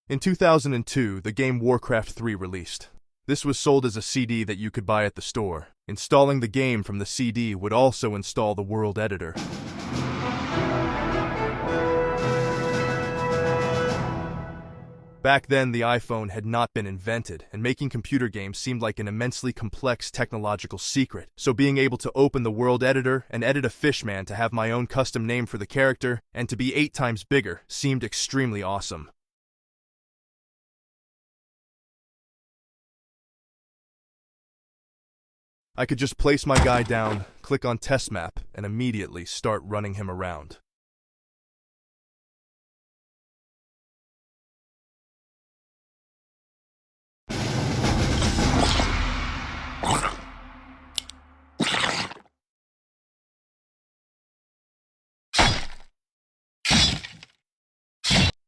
In 2002, the game Warcraft III released. This was sold as a CD that you could buy at the store. Installing the game from the CD would also install the world editor. Back then, the iPhone had not been invented, and making computer games seemed like an immensely complex technological secret. So being able to open the world editor and edit a fishman to have my own custom name for the character, and to be 8 times bigger, seemed extremely awesome. I could just place my guy down, click on test map, and immediately start running him around.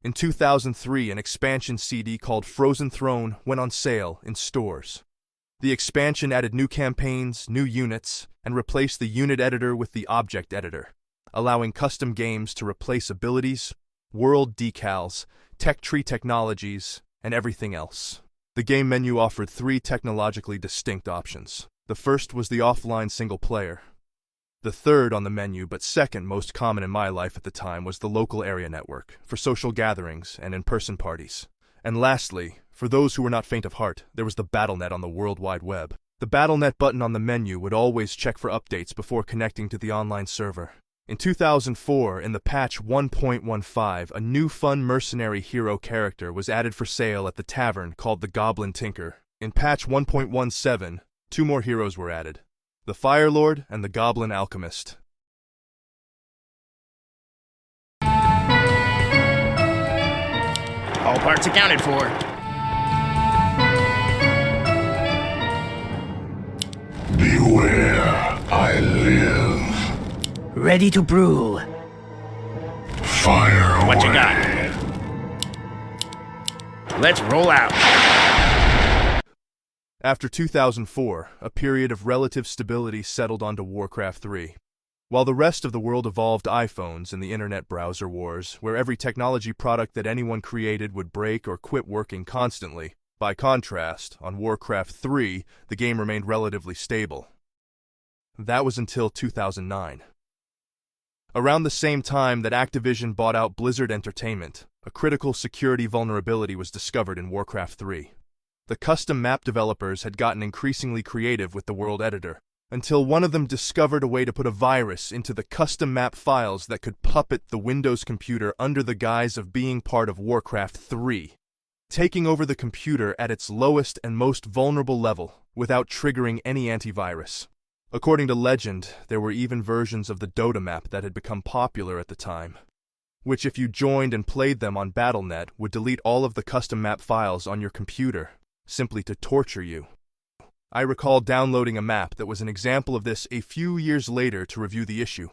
In 2003, an expansion CD called Frozen Throne went on sale in stores. The expansion added new campaigns, new units, and replaced the unit editor with the object editor, allowing custom games to replace abilities, world decals, tech tree technologies, and everything else. The game menu offered 3 technologically distinct options. The first was the offline single player. The third on the menu, but second most common in my life at the time, was the local area network, for social gatherings and in-person parties. And lastly, for those who were not faint of heart, there was the BattleNet on the World Wide Web. The BattleNet button on the menu would always check for updates before connecting to the online server. In 2004, in the patch 1.15, a new fun mercenary hero character was added for sale at the tavern called the Goblin Tinker. In patch 1.17, 2 more heroes were added: the Fire Lord and the Goblin Alchemist. All parts accounted for. Beware, I live. Ready to brew. Fire What you away. got? Let's roll out. After 2004, a period of relative stability settled onto Warcraft III. While the rest of the world evolved iPhones and the internet browser wars, where every technology product that anyone created would break or quit working constantly, by contrast, on Warcraft III, the game remained relatively stable. That was until 2009. Around the same time that Activision bought out Blizzard Entertainment, a critical security vulnerability was discovered in Warcraft III. The custom map developers had gotten increasingly creative with the world editor, until one of them discovered a way to put a virus into the custom map files that could puppet the Windows computer under the guise of being part of Warcraft III, taking over the computer at its lowest and most vulnerable level without triggering any antivirus. According to legend, there were even versions of the Dota map that had become popular at the time, which if you joined and played them on BattleNet would delete all of the custom map files on your computer, simply to torture you. I recall downloading a map that was an example of this a few years later to review the issue,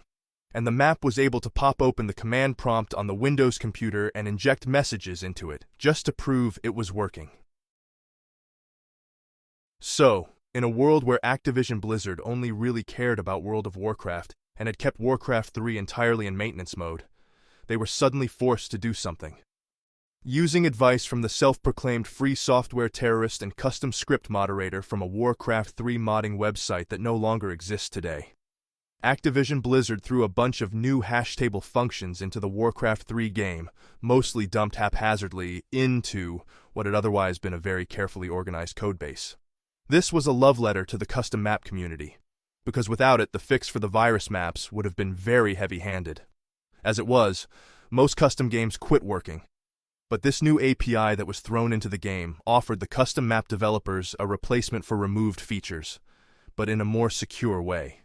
and the map was able to pop open the command prompt on the Windows computer and inject messages into it, just to prove it was working. So, in a world where Activision Blizzard only really cared about World of Warcraft and had kept Warcraft 3 entirely in maintenance mode, they were suddenly forced to do something. Using advice from the self-proclaimed free software terrorist and custom script moderator from a Warcraft 3 modding website that no longer exists today, Activision Blizzard threw a bunch of new hash table functions into the Warcraft 3 game, mostly dumped haphazardly into what had otherwise been a very carefully organized codebase. This was a love letter to the custom map community, because without it, the fix for the virus maps would have been very heavy-handed. As it was, most custom games quit working. But this new API that was thrown into the game offered the custom map developers a replacement for removed features, but in a more secure way.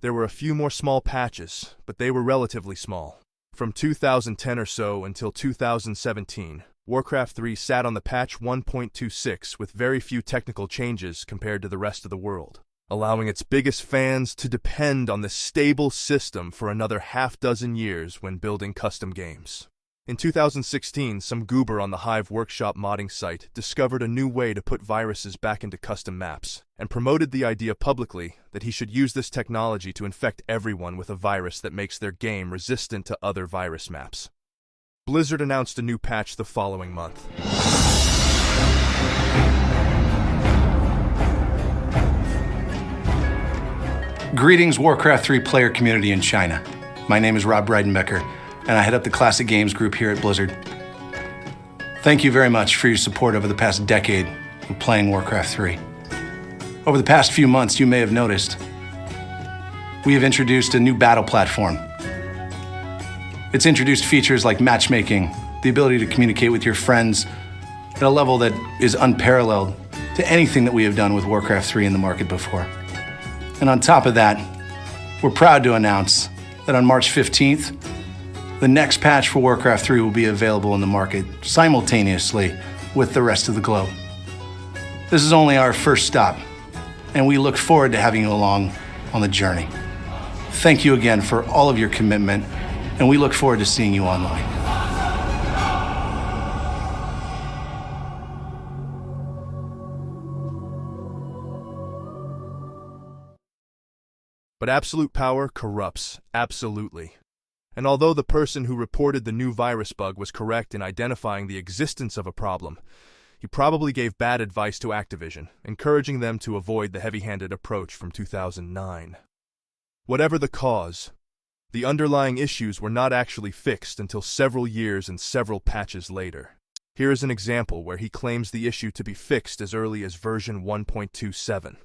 There were a few more small patches, but they were relatively small. From 2010 or so until 2017, Warcraft 3 sat on the patch 1.26 with very few technical changes compared to the rest of the world, allowing its biggest fans to depend on this stable system for another half-dozen years when building custom games. In 2016, some goober on the Hive Workshop modding site discovered a new way to put viruses back into custom maps, and promoted the idea publicly that he should use this technology to infect everyone with a virus that makes their game resistant to other virus maps. Blizzard announced a new patch the following month. Greetings, Warcraft III player community in China. My name is Rob Breidenbecker, and I head up the Classic Games group here at Blizzard. Thank you very much for your support over the past decade of playing Warcraft III. Over the past few months, you may have noticed, we have introduced a new battle platform. It's introduced features like matchmaking, the ability to communicate with your friends at a level that is unparalleled to anything that we have done with Warcraft III in the market before. And on top of that, we're proud to announce that on March 15th, the next patch for Warcraft III will be available in the market simultaneously with the rest of the globe. This is only our first stop, and we look forward to having you along on the journey. Thank you again for all of your commitment, and we look forward to seeing you online. But absolute power corrupts, absolutely. And although the person who reported the new virus bug was correct in identifying the existence of a problem, he probably gave bad advice to Activision, encouraging them to avoid the heavy-handed approach from 2009. Whatever the cause, the underlying issues were not actually fixed until several years and several patches later. Here is an example where he claims the issue to be fixed as early as version 1.27.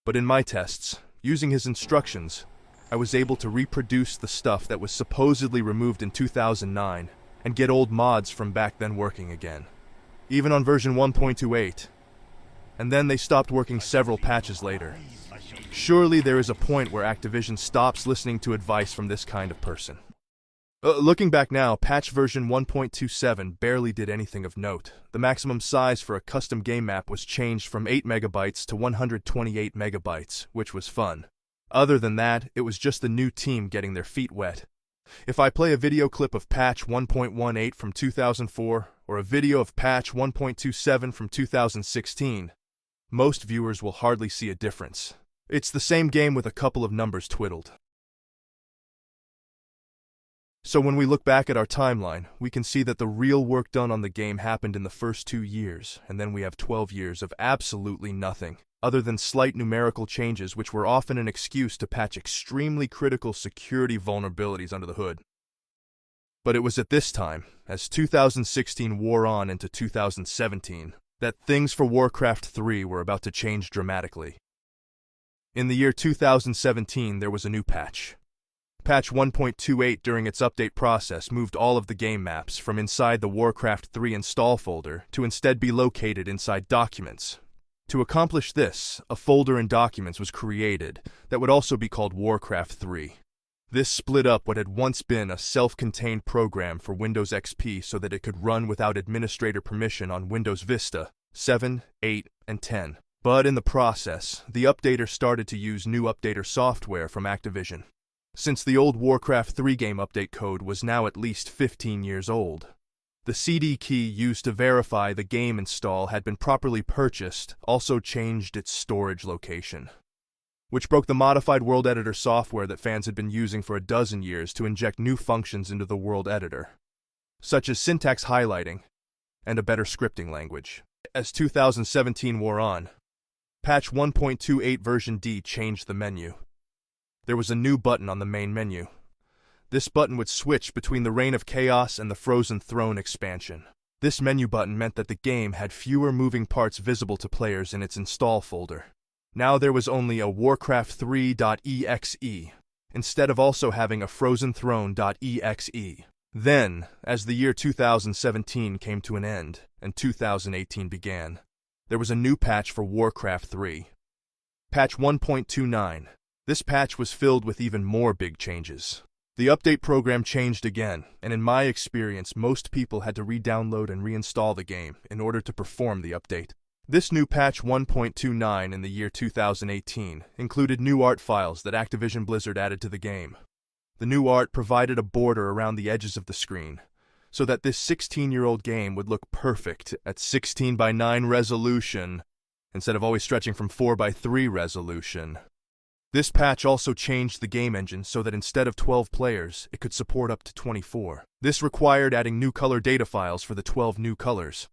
But in my tests, using his instructions, I was able to reproduce the stuff that was supposedly removed in 2009 and get old mods from back then working again, even on version 1.28. And then they stopped working several patches later. Surely there is a point where Activision stops listening to advice from this kind of person. Looking back now, patch version 1.27 barely did anything of note. The maximum size for a custom game map was changed from 8 megabytes to 128 megabytes, which was fun. Other than that, it was just the new team getting their feet wet. If I play a video clip of patch 1.18 from 2004 or a video of patch 1.27 from 2016, most viewers will hardly see a difference. It's the same game with a couple of numbers twiddled. So when we look back at our timeline, we can see that the real work done on the game happened in the first 2 years, and then we have 12 years of absolutely nothing, other than slight numerical changes which were often an excuse to patch extremely critical security vulnerabilities under the hood. But it was at this time, as 2016 wore on into 2017, that things for Warcraft III were about to change dramatically. In the year 2017, there was a new patch. Patch 1.28 during its update process moved all of the game maps from inside the Warcraft 3 install folder to instead be located inside Documents. To accomplish this, a folder in Documents was created that would also be called Warcraft 3. This split up what had once been a self-contained program for Windows XP so that it could run without administrator permission on Windows Vista 7, 8, and 10. But in the process, the updater started to use new updater software from Activision. Since the old Warcraft 3 game update code was now at least 15 years old, the CD key used to verify the game install had been properly purchased also changed its storage location, which broke the modified world editor software that fans had been using for a dozen years to inject new functions into the world editor, such as syntax highlighting and a better scripting language. As 2017 wore on, patch 1.28 version D changed the menu. There was a new button on the main menu. This button would switch between the Reign of Chaos and the Frozen Throne expansion. This menu button meant that the game had fewer moving parts visible to players in its install folder. Now there was only a Warcraft3.exe, instead of also having a FrozenThrone.exe. Then, as the year 2017 came to an end and 2018 began, there was a new patch for Warcraft 3. Patch 1.29. This patch was filled with even more big changes. The update program changed again, and in my experience, most people had to re-download and reinstall the game in order to perform the update. This new patch 1.29 in the year 2018 included new art files that Activision Blizzard added to the game. The new art provided a border around the edges of the screen, so that this 16-year-old game would look perfect at 16 by 9 resolution, instead of always stretching from 4 by 3 resolution. This patch also changed the game engine so that instead of 12 players, it could support up to 24. This required adding new color data files for the 12 new colors.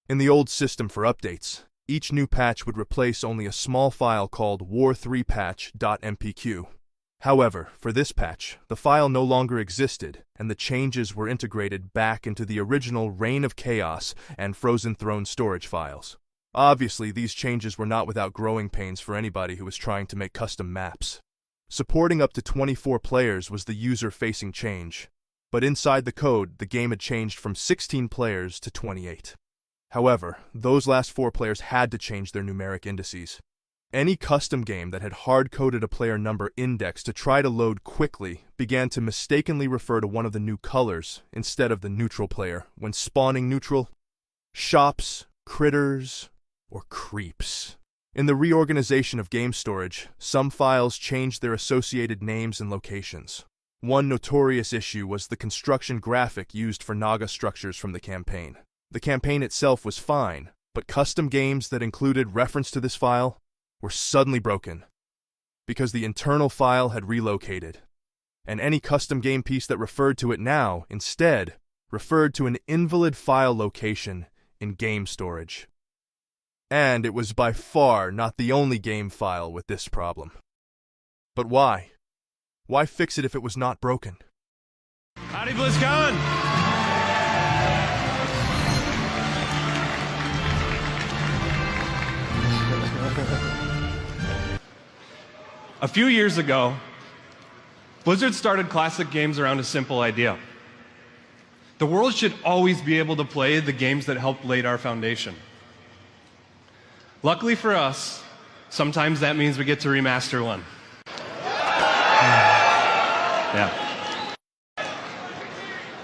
In the old system for updates, each new patch would replace only a small file called war3patch.mpq. However, for this patch, the file no longer existed, and the changes were integrated back into the original Reign of Chaos and Frozen Throne storage files. Obviously, these changes were not without growing pains for anybody who was trying to make custom maps. Supporting up to 24 players was the user-facing change, but inside the code, the game had changed from 16 players to 28. However, those last 4 players had to change their numeric indices. Any custom game that had hard-coded a player number index to try to load quickly began to mistakenly refer to one of the new colors instead of the neutral player when spawning neutral shops, critters, or creeps. In the reorganization of game storage, some files changed their associated names and locations. One notorious issue was the construction graphic used for Naga structures from the campaign. The campaign itself was fine, but custom games that included reference to this file were suddenly broken because the internal file had relocated, and any custom game piece that referred to it now, instead, referred to an invalid file location in game storage. And it was by far not the only game file with this problem. But why? Why fix it if it was not broken? Howdy, BlizzCon! A few years ago, Blizzard started classic games around a simple idea. The world should always be able to play the games that helped lay our foundation. Luckily for us, sometimes that means we get to remaster one. Yeah.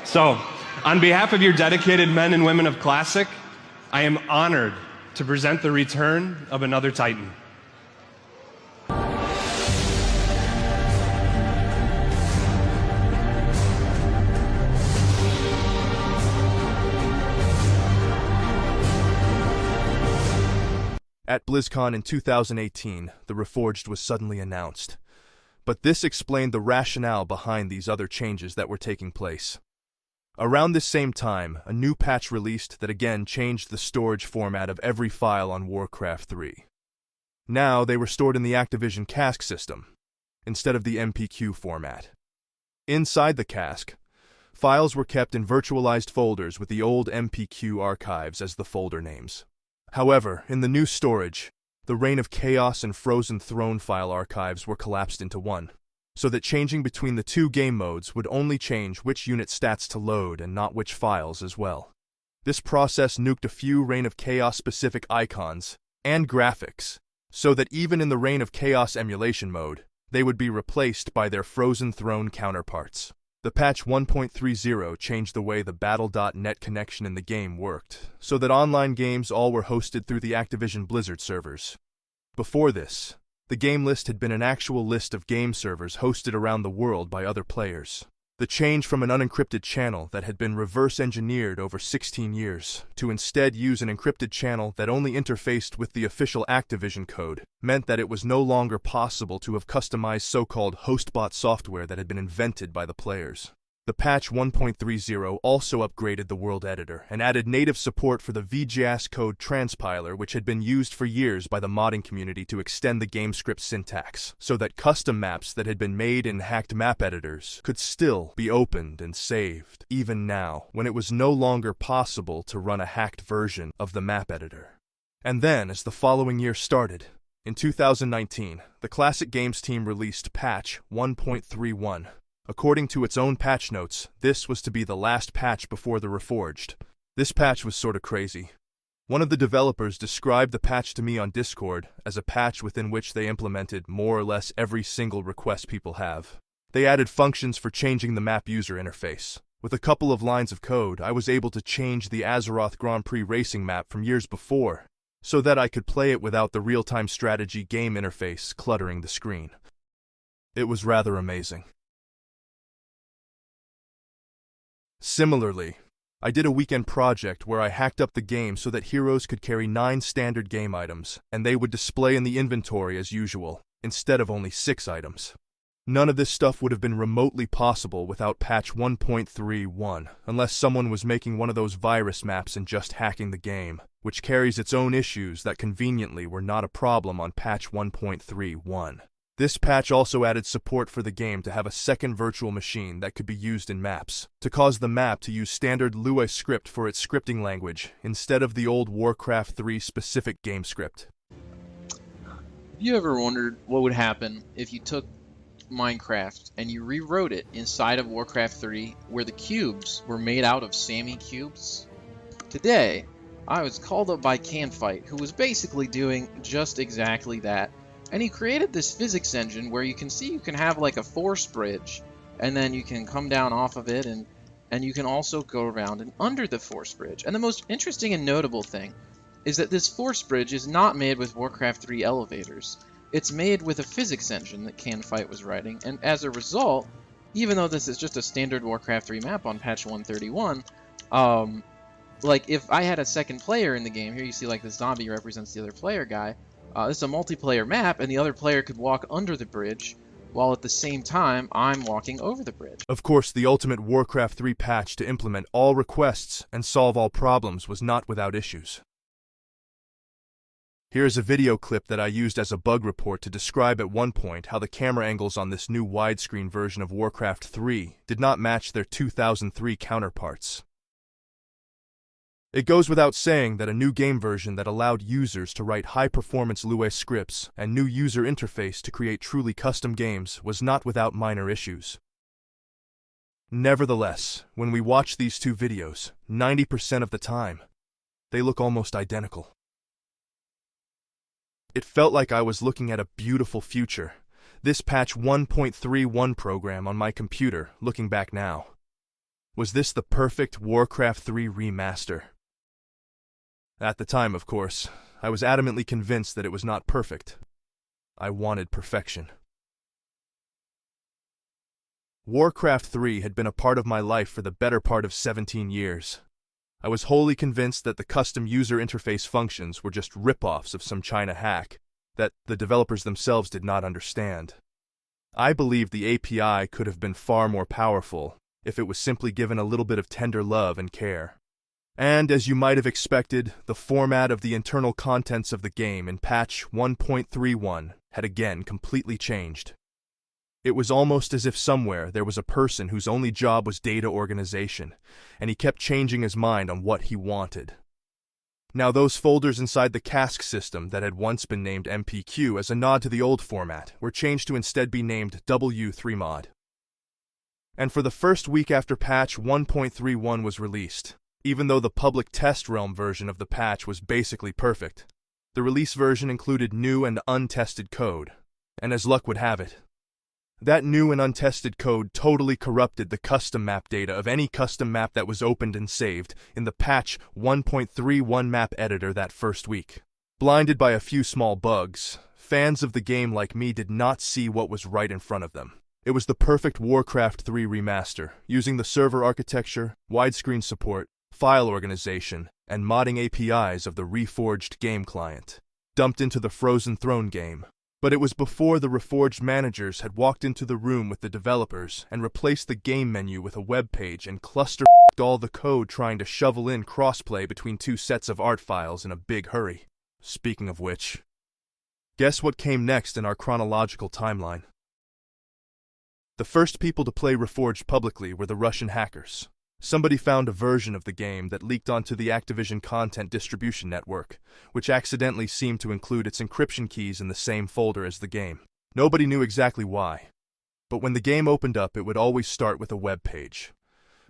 So, on behalf of your dedicated men and women of Classic, I am honored to present the return of another Titan. At BlizzCon in 2018, the Reforged was suddenly announced. But this explained the rationale behind these other changes that were taking place. Around this same time, a new patch released that again changed the storage format of every file on Warcraft III. Now they were stored in the Activision cask system, instead of the MPQ format. Inside the cask, files were kept in virtualized folders with the old MPQ archives as the folder names. However, in the new storage, the Reign of Chaos and Frozen Throne file archives were collapsed into one, so that changing between the two game modes would only change which unit stats to load and not which files as well. This process nuked a few Reign of Chaos specific icons and graphics, so that even in the Reign of Chaos emulation mode, they would be replaced by their Frozen Throne counterparts. The patch 1.30 changed the way the Battle.net connection in the game worked, so that online games all were hosted through the Activision Blizzard servers. Before this, the game list had been an actual list of game servers hosted around the world by other players. The change from an unencrypted channel that had been reverse-engineered over 16 years to instead use an encrypted channel that only interfaced with the official Activision code meant that it was no longer possible to have customized so-called hostbot software that had been invented by the players. The patch 1.30 also upgraded the world editor and added native support for the VJS code transpiler, which had been used for years by the modding community to extend the game script syntax, so that custom maps that had been made in hacked map editors could still be opened and saved, even now, when it was no longer possible to run a hacked version of the map editor. And then, as the following year started, in 2019, the Classic Games team released patch 1.31. According to its own patch notes, this was to be the last patch before the Reforged. This patch was sorta crazy. One of the developers described the patch to me on Discord as a patch within which they implemented more or less every single request people have. They added functions for changing the map user interface. With a couple of lines of code, I was able to change the Azeroth Grand Prix racing map from years before, so that I could play it without the real-time strategy game interface cluttering the screen. It was rather amazing. Similarly, I did a weekend project where I hacked up the game so that heroes could carry 9 standard game items, and they would display in the inventory as usual, instead of only 6 items. None of this stuff would have been remotely possible without patch 1.31, unless someone was making one of those virus maps and just hacking the game, which carries its own issues that conveniently were not a problem on patch 1.31. This patch also added support for the game to have a second virtual machine that could be used in maps, to cause the map to use standard Lua script for its scripting language, instead of the old Warcraft III specific game script. Have you ever wondered what would happen if you took Minecraft and you rewrote it inside of Warcraft 3 where the cubes were made out of Sammy cubes? Today, I was called up by Canfight, who was basically doing just exactly that. And he created this physics engine where you can see you can have like a force bridge, and then you can come down off of it, and you can also go around and under the force bridge. And the most interesting and notable thing is that this force bridge is not made with Warcraft 3 elevators. It's made with a physics engine that Canfight was writing, and as a result, even though this is just a standard Warcraft 3 map on patch 131, like if I had a second player in the game, here you see like the zombie represents the other player guy. This is a multiplayer map, and the other player could walk under the bridge, while at the same time, I'm walking over the bridge. Of course, the ultimate Warcraft 3 patch to implement all requests and solve all problems was not without issues. Here is a video clip that I used as a bug report to describe at one point how the camera angles on this new widescreen version of Warcraft 3 did not match their 2003 counterparts. It goes without saying that a new game version that allowed users to write high-performance Lua scripts and new user interface to create truly custom games was not without minor issues. Nevertheless, when we watch these two videos, 90% of the time, they look almost identical. It felt like I was looking at a beautiful future. This patch 1.31 program on my computer, looking back now. Was this the perfect Warcraft 3 remaster? At the time, of course, I was adamantly convinced that it was not perfect. I wanted perfection. Warcraft 3 had been a part of my life for the better part of 17 years. I was wholly convinced that the custom user interface functions were just rip-offs of some China hack that the developers themselves did not understand. I believed the API could have been far more powerful if it was simply given a little bit of tender love and care. And, as you might have expected, the format of the internal contents of the game in patch 1.31 had again completely changed. It was almost as if somewhere there was a person whose only job was data organization, and he kept changing his mind on what he wanted. Now those folders inside the cask system that had once been named MPQ as a nod to the old format were changed to instead be named W3mod. And for the first week after patch 1.31 was released, even though the public test realm version of the patch was basically perfect, the release version included new and untested code, and as luck would have it, that new and untested code totally corrupted the custom map data of any custom map that was opened and saved in the patch 1.31 map editor that first week. Blinded by a few small bugs, fans of the game like me did not see what was right in front of them. It was the perfect Warcraft 3 remaster, using the server architecture, widescreen support, file organization, and modding APIs of the Reforged game client, dumped into the Frozen Throne game. But it was before the Reforged managers had walked into the room with the developers and replaced the game menu with a web page and clustered all the code trying to shovel in crossplay between two sets of art files in a big hurry. Speaking of which, guess what came next in our chronological timeline? The first people to play Reforged publicly were the Russian hackers. Somebody found a version of the game that leaked onto the Activision content distribution network, which accidentally seemed to include its encryption keys in the same folder as the game. Nobody knew exactly why, but when the game opened up, it would always start with a web page.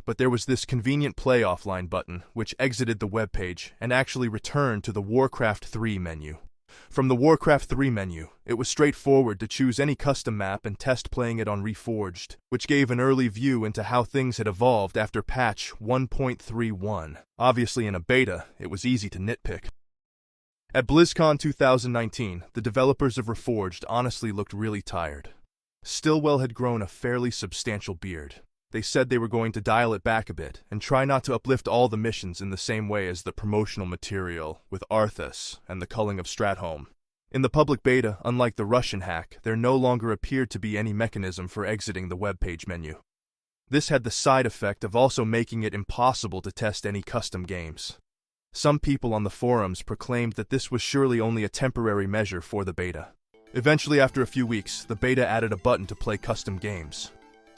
But there was this convenient play offline button, which exited the web page and actually returned to the Warcraft 3 menu. From the Warcraft 3 menu, it was straightforward to choose any custom map and test playing it on Reforged, which gave an early view into how things had evolved after patch 1.31. Obviously in a beta, it was easy to nitpick. At BlizzCon 2019, the developers of Reforged honestly looked really tired. Stillwell had grown a fairly substantial beard. They said they were going to dial it back a bit and try not to uplift all the missions in the same way as the promotional material with Arthas and the culling of Stratholme. In the public beta, unlike the Russian hack, there no longer appeared to be any mechanism for exiting the web page menu. This had the side effect of also making it impossible to test any custom games. Some people on the forums proclaimed that this was surely only a temporary measure for the beta. Eventually, after a few weeks, the beta added a button to play custom games.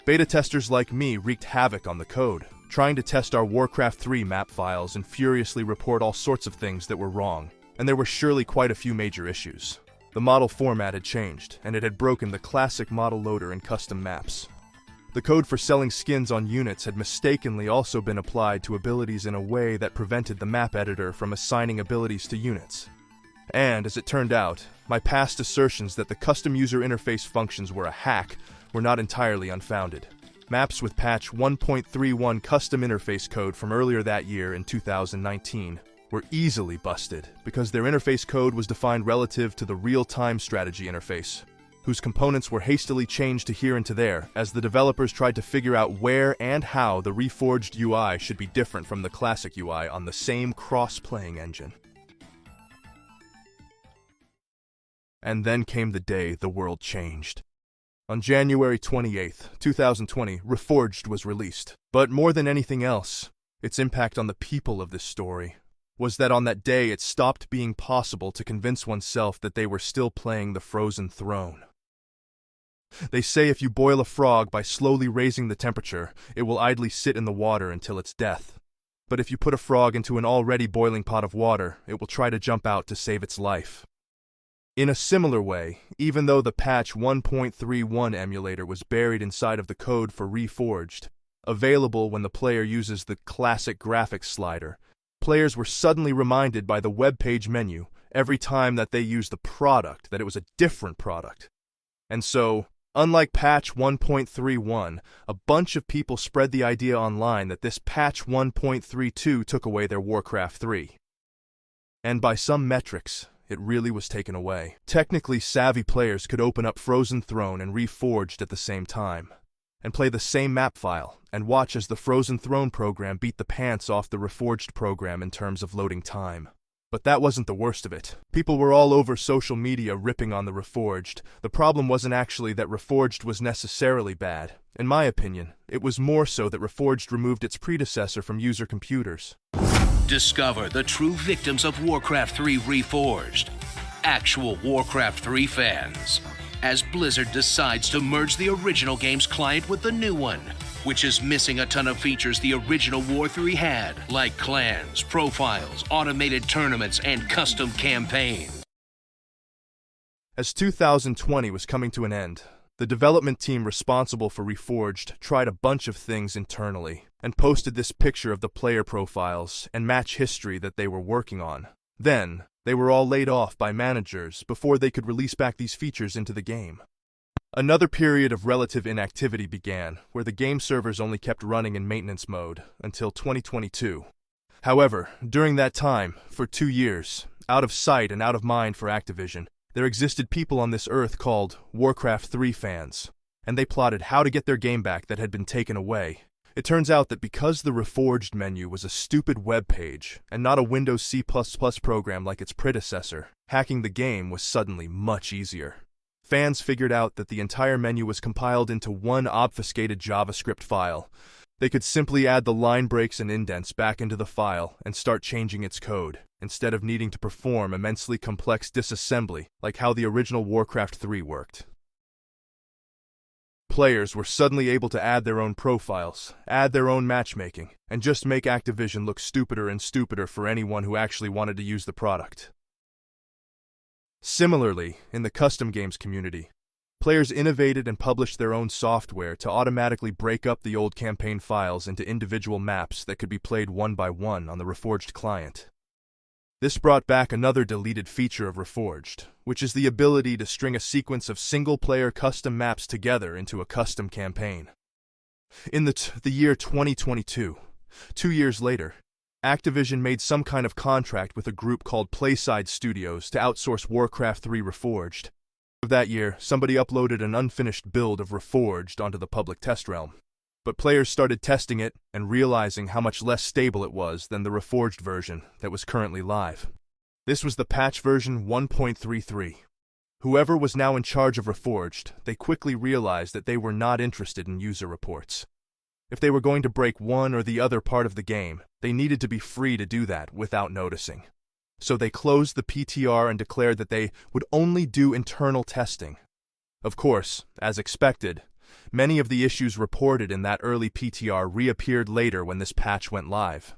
Beta testers like me wreaked havoc on the code, trying to test our Warcraft 3 map files and furiously report all sorts of things that were wrong, and there were surely quite a few major issues. The model format had changed, and it had broken the classic model loader in custom maps. The code for selling skins on units had mistakenly also been applied to abilities in a way that prevented the map editor from assigning abilities to units. And, as it turned out, my past assertions that the custom user interface functions were a hack were not entirely unfounded. Maps with patch 1.31 custom interface code from earlier that year in 2019 were easily busted because their interface code was defined relative to the real-time strategy interface, whose components were hastily changed to here and to there as the developers tried to figure out where and how the Reforged UI should be different from the classic UI on the same cross-playing engine. And then came the day the world changed. On January 28, 2020, Reforged was released. But more than anything else, its impact on the people of this story was that on that day it stopped being possible to convince oneself that they were still playing the Frozen Throne. They say if you boil a frog by slowly raising the temperature, it will idly sit in the water until its death. But if you put a frog into an already boiling pot of water, it will try to jump out to save its life. In a similar way, even though the patch 1.31 emulator was buried inside of the code for Reforged, available when the player uses the classic graphics slider, players were suddenly reminded by the web page menu every time that they used the product that it was a different product. And so, unlike patch 1.31, a bunch of people spread the idea online that this patch 1.32 took away their Warcraft 3. And by some metrics, it really was taken away. Technically savvy players could open up Frozen Throne and Reforged at the same time, and play the same map file, and watch as the Frozen Throne program beat the pants off the Reforged program in terms of loading time. But that wasn't the worst of it. People were all over social media ripping on the Reforged. The problem wasn't actually that Reforged was necessarily bad. In my opinion, it was more so that Reforged removed its predecessor from user computers. Discover the true victims of Warcraft III Reforged. Actual Warcraft 3 fans. As Blizzard decides to merge the original game's client with the new one, which is missing a ton of features the original War 3 had, like clans, profiles, automated tournaments, and custom campaigns. As 2020 was coming to an end, the development team responsible for Reforged tried a bunch of things internally, and posted this picture of the player profiles and match history that they were working on. Then, they were all laid off by managers before they could release back these features into the game. Another period of relative inactivity began, where the game servers only kept running in maintenance mode until 2022. However, during that time, for 2 years, out of sight and out of mind for Activision, there existed people on this earth called Warcraft 3 fans, and they plotted how to get their game back that had been taken away. It turns out that because the Reforged menu was a stupid web page and not a Windows C++ program like its predecessor, hacking the game was suddenly much easier. Fans figured out that the entire menu was compiled into one obfuscated JavaScript file. They could simply add the line breaks and indents back into the file and start changing its code, instead of needing to perform immensely complex disassembly like how the original Warcraft 3 worked. Players were suddenly able to add their own profiles, add their own matchmaking, and just make Activision look stupider and stupider for anyone who actually wanted to use the product. Similarly, in the custom games community, players innovated and published their own software to automatically break up the old campaign files into individual maps that could be played one by one on the Reforged client. This brought back another deleted feature of Reforged, which is the ability to string a sequence of single-player custom maps together into a custom campaign. In the year 2022, 2 years later, Activision made some kind of contract with a group called Playside Studios to outsource Warcraft III Reforged. Of that year, somebody uploaded an unfinished build of Reforged onto the public test realm. But players started testing it and realizing how much less stable it was than the Reforged version that was currently live. This was the patch version 1.33. Whoever was now in charge of Reforged, they quickly realized that they were not interested in user reports. If they were going to break one or the other part of the game, they needed to be free to do that without noticing. So they closed the PTR and declared that they would only do internal testing. Of course, as expected, many of the issues reported in that early PTR reappeared later when this patch went live.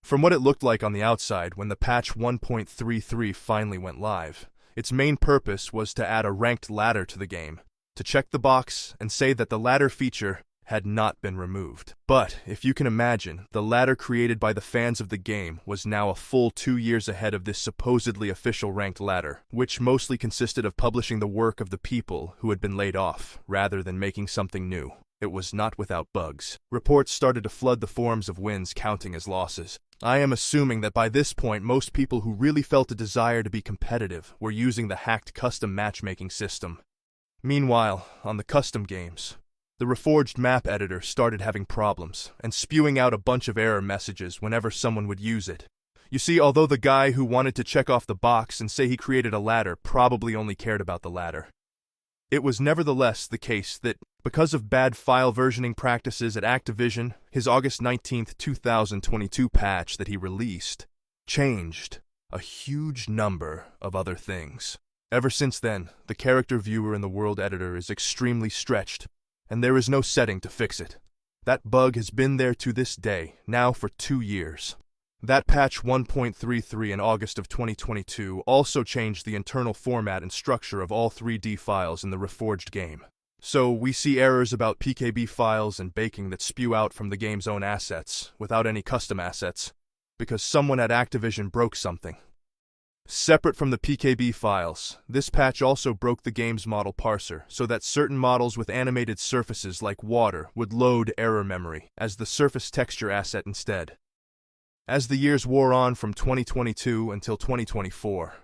From what it looked like on the outside when the patch 1.33 finally went live, its main purpose was to add a ranked ladder to the game, to check the box and say that the ladder feature had not been removed. But, if you can imagine, the ladder created by the fans of the game was now a full 2 years ahead of this supposedly official ranked ladder, which mostly consisted of publishing the work of the people who had been laid off, rather than making something new. It was not without bugs. Reports started to flood the forums of wins counting as losses. I am assuming that by this point most people who really felt a desire to be competitive were using the hacked custom matchmaking system. Meanwhile, on the custom games, the Reforged map editor started having problems and spewing out a bunch of error messages whenever someone would use it. You see, although the guy who wanted to check off the box and say he created a ladder probably only cared about the ladder, it was nevertheless the case that, because of bad file versioning practices at Activision, his August 19, 2022 patch that he released changed a huge number of other things. Ever since then, the character viewer in the world editor is extremely stretched, and there is no setting to fix it. That bug has been there to this day, now for 2 years. That patch 1.33 in August of 2022 also changed the internal format and structure of all 3D files in the Reforged game. So we see errors about PKB files and baking that spew out from the game's own assets, without any custom assets, because someone at Activision broke something. Separate from the PKB files, this patch also broke the game's model parser so that certain models with animated surfaces like water would load error memory as the surface texture asset instead. As the years wore on from 2022 until 2024,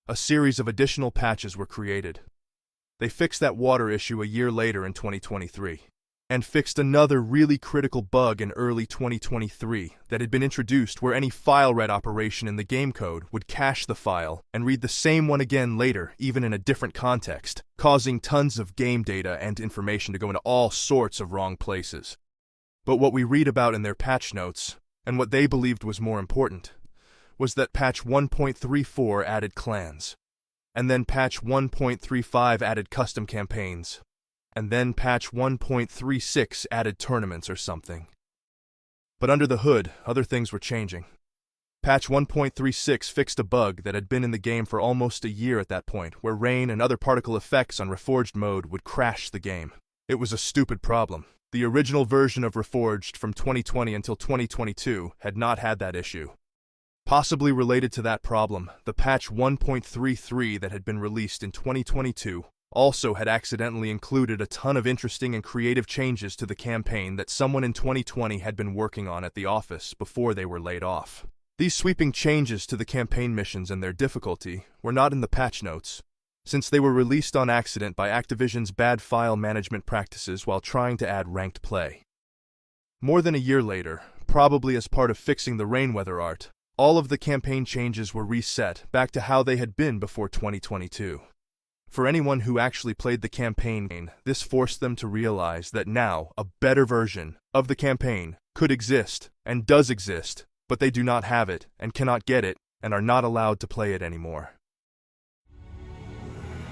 a series of additional patches were created. They fixed that water issue a year later in 2023, and fixed another really critical bug in early 2023 that had been introduced where any file read operation in the game code would cache the file and read the same one again later, even in a different context, causing tons of game data and information to go into all sorts of wrong places. But what we read about in their patch notes, and what they believed was more important, was that patch 1.34 added clans, and then patch 1.35 added custom campaigns, and then patch 1.36 added tournaments or something. But under the hood, other things were changing. Patch 1.36 fixed a bug that had been in the game for almost a year at that point, where rain and other particle effects on Reforged mode would crash the game. It was a stupid problem. The original version of Reforged from 2020 until 2022 had not had that issue. Possibly related to that problem, the patch 1.33 that had been released in 2022 also had accidentally included a ton of interesting and creative changes to the campaign that someone in 2020 had been working on at the office before they were laid off. These sweeping changes to the campaign missions and their difficulty were not in the patch notes, since they were released on accident by Activision's bad file management practices while trying to add ranked play. More than a year later, probably as part of fixing the rain weather art, all of the campaign changes were reset back to how they had been before 2022. For anyone who actually played the campaign, this forced them to realize that now a better version of the campaign could exist and does exist, but they do not have it and cannot get it and are not allowed to play it anymore.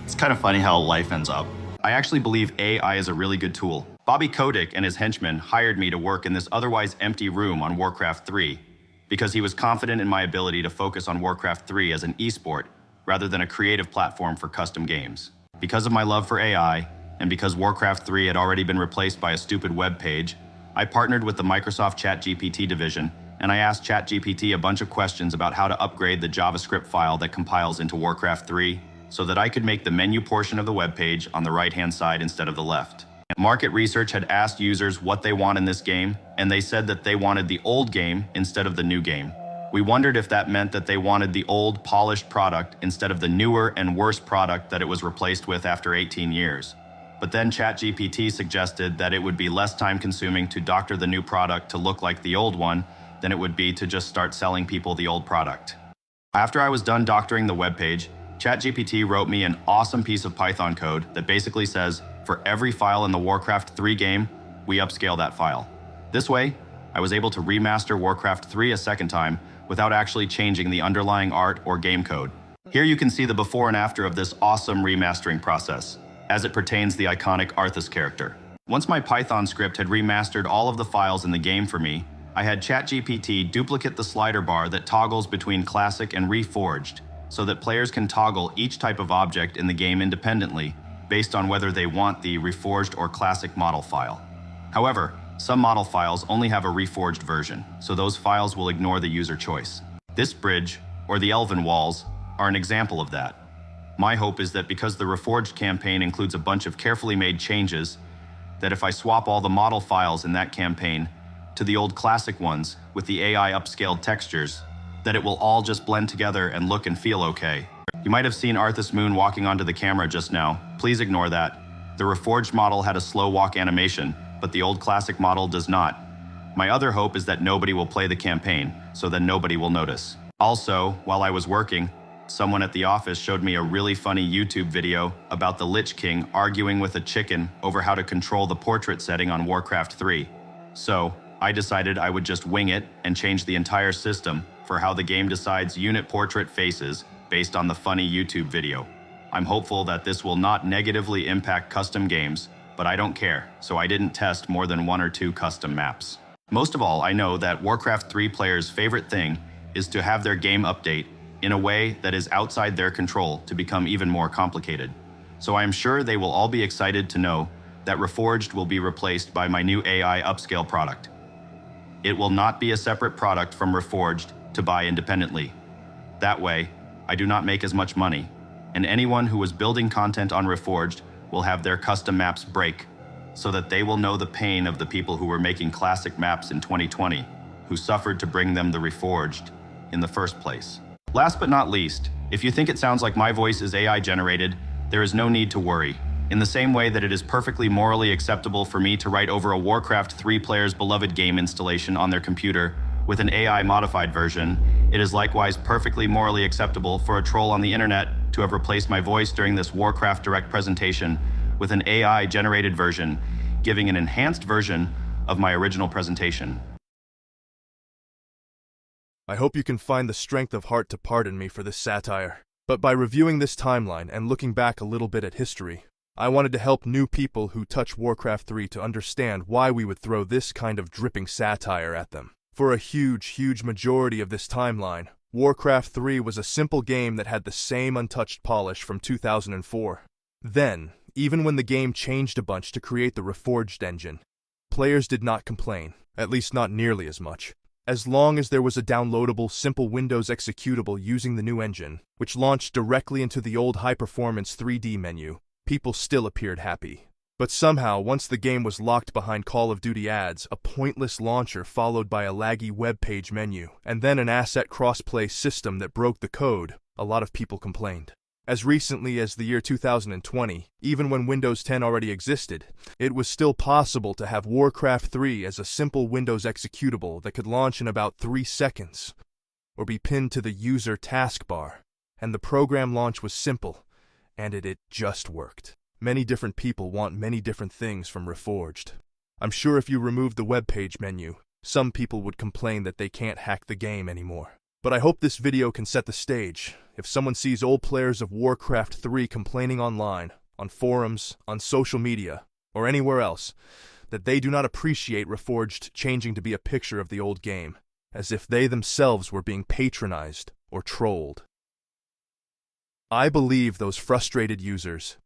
It's kind of funny how life ends up. I actually believe AI is a really good tool. Bobby Kotick and his henchmen hired me to work in this otherwise empty room on Warcraft III because he was confident in my ability to focus on Warcraft III as an esport rather than a creative platform for custom games. Because of my love for AI, and because Warcraft III had already been replaced by a stupid web page, I partnered with the Microsoft ChatGPT division, and I asked ChatGPT a bunch of questions about how to upgrade the JavaScript file that compiles into Warcraft III so that I could make the menu portion of the web page on the right-hand side instead of the left. Market research had asked users what they want in this game, and they said that they wanted the old game instead of the new game. We wondered if that meant that they wanted the old, polished product instead of the newer and worse product that it was replaced with after 18 years. But then ChatGPT suggested that it would be less time-consuming to doctor the new product to look like the old one than it would be to just start selling people the old product. After I was done doctoring the web page, ChatGPT wrote me an awesome piece of Python code that basically says, for every file in the Warcraft 3 game, we upscale that file. This way, I was able to remaster Warcraft 3 a second time without actually changing the underlying art or game code. Here you can see the before and after of this awesome remastering process, as it pertains to the iconic Arthas character. Once my Python script had remastered all of the files in the game for me, I had ChatGPT duplicate the slider bar that toggles between Classic and Reforged, so that players can toggle each type of object in the game independently, based on whether they want the Reforged or Classic model file. However, some model files only have a Reforged version, so those files will ignore the user choice. This bridge, or the Elven Walls, are an example of that. My hope is that because the Reforged campaign includes a bunch of carefully made changes, that if I swap all the model files in that campaign to the old Classic ones with the AI upscaled textures, that it will all just blend together and look and feel okay. You might have seen Arthas Moon walking onto the camera just now. Please ignore that. The Reforged model had a slow walk animation, but the old Classic model does not. My other hope is that nobody will play the campaign, so then nobody will notice. Also, while I was working, someone at the office showed me a really funny YouTube video about the Lich King arguing with a chicken over how to control the portrait setting on Warcraft 3. So, I decided I would just wing it and change the entire system for how the game decides unit portrait faces based on the funny YouTube video. I'm hopeful that this will not negatively impact custom games, but I don't care, so I didn't test more than 1 or 2 custom maps. Most of all, I know that Warcraft 3 players' favorite thing is to have their game update in a way that is outside their control to become even more complicated. So I am sure they will all be excited to know that Reforged will be replaced by my new AI upscale product. It will not be a separate product from Reforged to buy independently. That way, I do not make as much money, and anyone who is building content on Reforged will have their custom maps break, so that they will know the pain of the people who were making classic maps in 2020, who suffered to bring them the Reforged in the first place. Last but not least, if you think it sounds like my voice is AI generated, there is no need to worry. In the same way that it is perfectly morally acceptable for me to write over a Warcraft 3 player's beloved game installation on their computer with an AI modified version, it is likewise perfectly morally acceptable for a troll on the internet to have replaced my voice during this Warcraft Direct presentation with an AI generated version, giving an enhanced version of my original presentation. I hope you can find the strength of heart to pardon me for this satire. But by reviewing this timeline and looking back a little bit at history, I wanted to help new people who touch Warcraft 3 to understand why we would throw this kind of dripping satire at them. For a huge majority of this timeline, Warcraft 3 was a simple game that had the same untouched polish from 2004. Then, even when the game changed a bunch to create the Reforged engine, players did not complain, at least not nearly as much. As long as there was a downloadable, simple Windows executable using the new engine, which launched directly into the old high-performance 3D menu, people still appeared happy. But somehow, once the game was locked behind Call of Duty ads, a pointless launcher followed by a laggy web page menu, and then an asset cross-play system that broke the code, a lot of people complained. As recently as the year 2020, even when Windows 10 already existed, it was still possible to have Warcraft 3 as a simple Windows executable that could launch in about 3 seconds, or be pinned to the user taskbar, and the program launch was simple, and it just worked. Many different people want many different things from Reforged. I'm sure if you removed the web page menu, some people would complain that they can't hack the game anymore. But I hope this video can set the stage. If someone sees old players of Warcraft 3 complaining online, on forums, on social media, or anywhere else, that they do not appreciate Reforged changing to be a picture of the old game, as if they themselves were being patronized or trolled. I believe those frustrated users,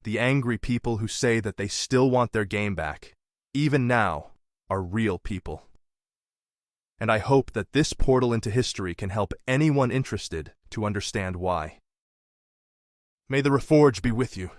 the angry people who say that they still want their game back, even now, are real people. And I hope that this portal into history can help anyone interested to understand why. May the Reforged be with you.